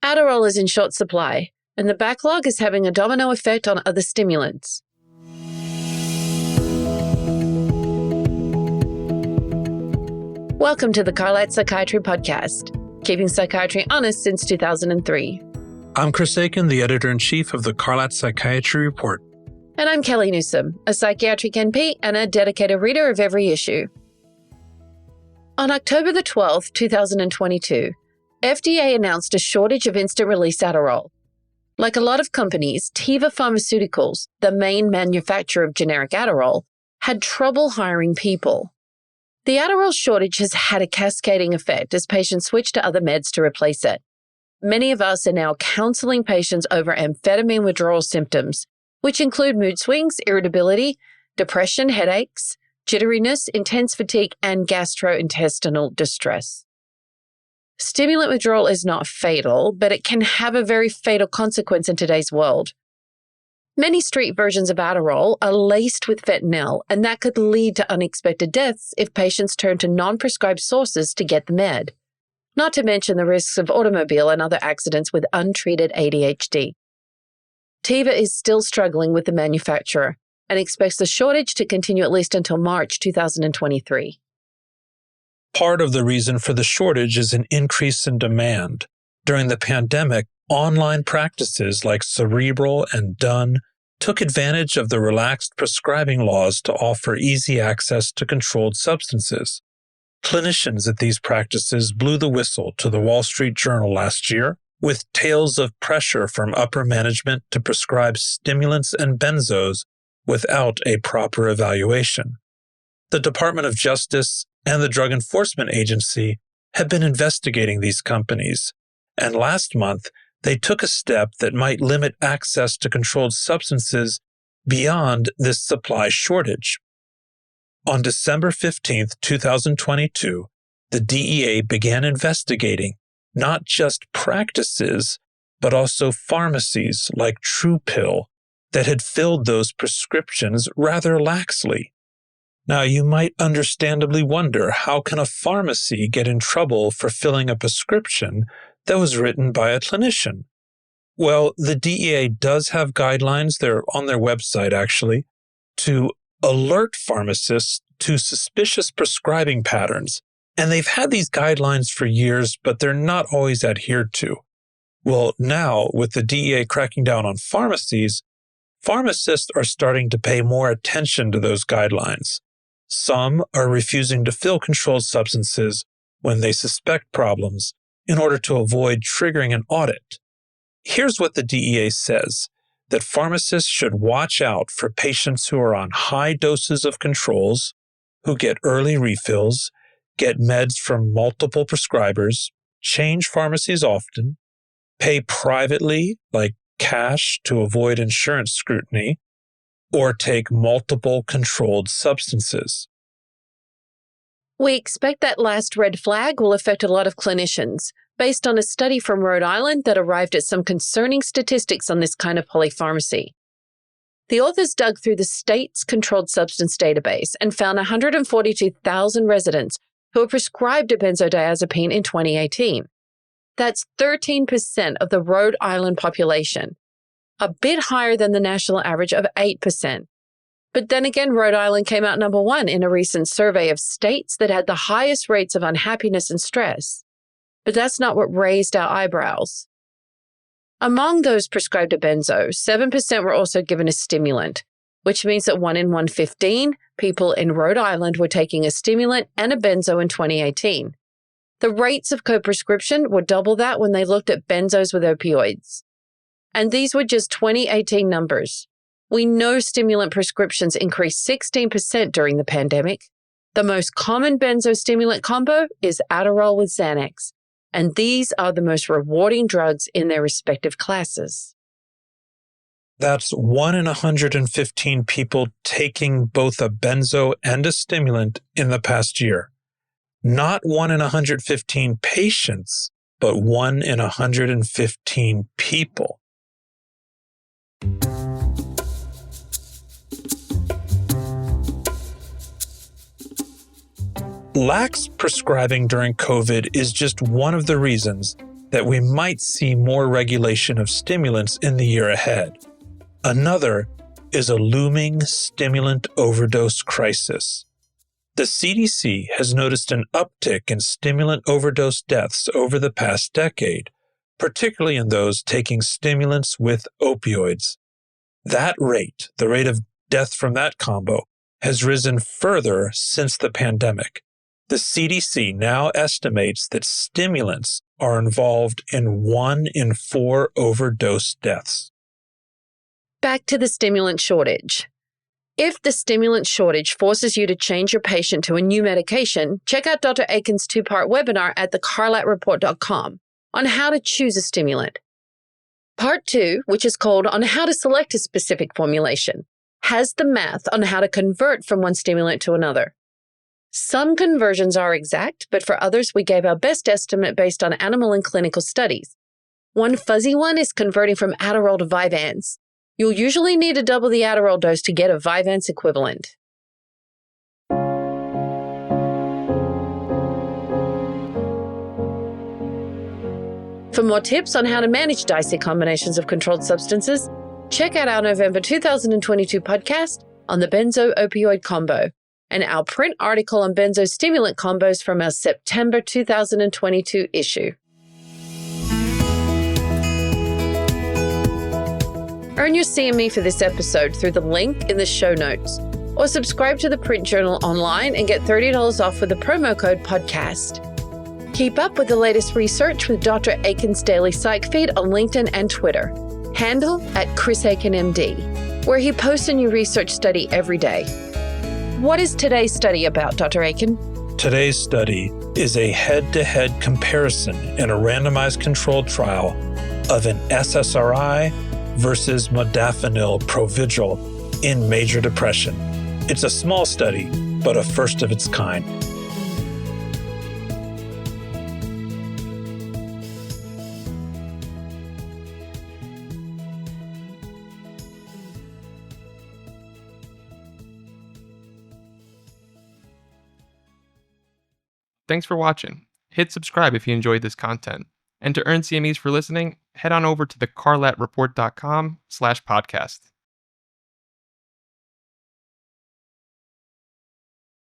Adderall is in short supply, and the backlog is having a domino effect on other stimulants. Welcome to the Carlat Psychiatry Podcast, keeping psychiatry honest since 2003. I'm Chris Aiken, the editor-in-chief of the Carlat Psychiatry Report. And I'm Kellie Newsome, a psychiatric NP and a dedicated reader of every issue. On October the 12th, 2022, FDA announced a shortage of instant-release Adderall. Like a lot of companies, Teva Pharmaceuticals, the main manufacturer of generic Adderall, had trouble hiring people. The Adderall shortage has had a cascading effect as patients switch to other meds to replace it. Many of us are now counseling patients over amphetamine withdrawal symptoms, which include mood swings, irritability, depression, headaches, jitteriness, intense fatigue, and gastrointestinal distress. Stimulant withdrawal is not fatal, but it can have a very fatal consequence in today's world. Many street versions of Adderall are laced with fentanyl, and that could lead to unexpected deaths if patients turn to non-prescribed sources to get the med. Not to mention the risks of automobile and other accidents with untreated ADHD. Teva is still struggling with the manufacturer and expects the shortage to continue at least until March 2023. Part of the reason for the shortage is an increase in demand. During the pandemic, online practices like Cerebral and Dunn took advantage of the relaxed prescribing laws to offer easy access to controlled substances. Clinicians at these practices blew the whistle to the Wall Street Journal last year with tales of pressure from upper management to prescribe stimulants and benzos without a proper evaluation. The Department of Justice and the Drug Enforcement Agency have been investigating these companies, and last month they took a step that might limit access to controlled substances beyond this supply shortage. On December 15, 2022, the DEA began investigating not just practices, but also pharmacies like True Pill that had filled those prescriptions rather laxly. Now, you might understandably wonder, how can a pharmacy get in trouble for filling a prescription that was written by a clinician? Well, the DEA does have guidelines, they're on their website actually, to alert pharmacists to suspicious prescribing patterns. And they've had these guidelines for years, but they're not always adhered to. Well, now, with the DEA cracking down on pharmacies, pharmacists are starting to pay more attention to those guidelines. Some are refusing to fill controlled substances when they suspect problems in order to avoid triggering an audit. Here's what the DEA says, that pharmacists should watch out for patients who are on high doses of controls, who get early refills, get meds from multiple prescribers, change pharmacies often, pay privately, like cash to avoid insurance scrutiny, or take multiple controlled substances. We expect that last red flag will affect a lot of clinicians, based on a study from Rhode Island that arrived at some concerning statistics on this kind of polypharmacy. The authors dug through the state's controlled substance database and found 142,000 residents who were prescribed a benzodiazepine in 2018. That's 13% of the Rhode Island population, a bit higher than the national average of 8%. But then again, Rhode Island came out number one in a recent survey of states that had the highest rates of unhappiness and stress. But that's not what raised our eyebrows. Among those prescribed a benzo, 7% were also given a stimulant, which means that 1 in 115 people in Rhode Island were taking a stimulant and a benzo in 2018. The rates of co-prescription were double that when they looked at benzos with opioids. And these were just 2018 numbers. We know stimulant prescriptions increased 16% during the pandemic. The most common benzo-stimulant combo is Adderall with Xanax, and these are the most rewarding drugs in their respective classes. That's 1 in 115 people taking both a benzo and a stimulant in the past year. Not 1 in 115 patients, but 1 in 115 people. Lax prescribing during COVID is just one of the reasons that we might see more regulation of stimulants in the year ahead. Another is a looming stimulant overdose crisis. The CDC has noticed an uptick in stimulant overdose deaths over the past decade, particularly in those taking stimulants with opioids. That rate, the rate of death from that combo, has risen further since the pandemic. The CDC now estimates that stimulants are involved in 1 in 4 overdose deaths. Back to the stimulant shortage. If the stimulant shortage forces you to change your patient to a new medication, check out Dr. Aiken's 2-part webinar at thecarlatreport.com on how to choose a stimulant. Part 2, which is called On How to Select a Specific Formulation, has the math on how to convert from one stimulant to another. Some conversions are exact, but for others we gave our best estimate based on animal and clinical studies. One fuzzy one is converting from Adderall to Vyvanse. You'll usually need to double the Adderall dose to get a Vyvanse equivalent. For more tips on how to manage dicey combinations of controlled substances, check out our November 2022 podcast on the benzo-opioid combo and our print article on benzo-stimulant combos from our September 2022 issue. Earn your CME for this episode through the link in the show notes, or subscribe to the print journal online and get $30 off with the promo code PODCAST. Keep up with the latest research with Dr. Aiken's daily psych feed on LinkedIn and Twitter, handle @ChrisAikenMD, where he posts a new research study every day. What is today's study about, Dr. Aiken? Today's study is a head-to-head comparison in a randomized controlled trial of an SSRI versus modafinil Provigil in major depression. It's a small study, but a first of its kind. Thanks for watching. Hit subscribe if you enjoyed this content. And to earn CMEs for listening, head on over to thecarlatreport.com/podcast.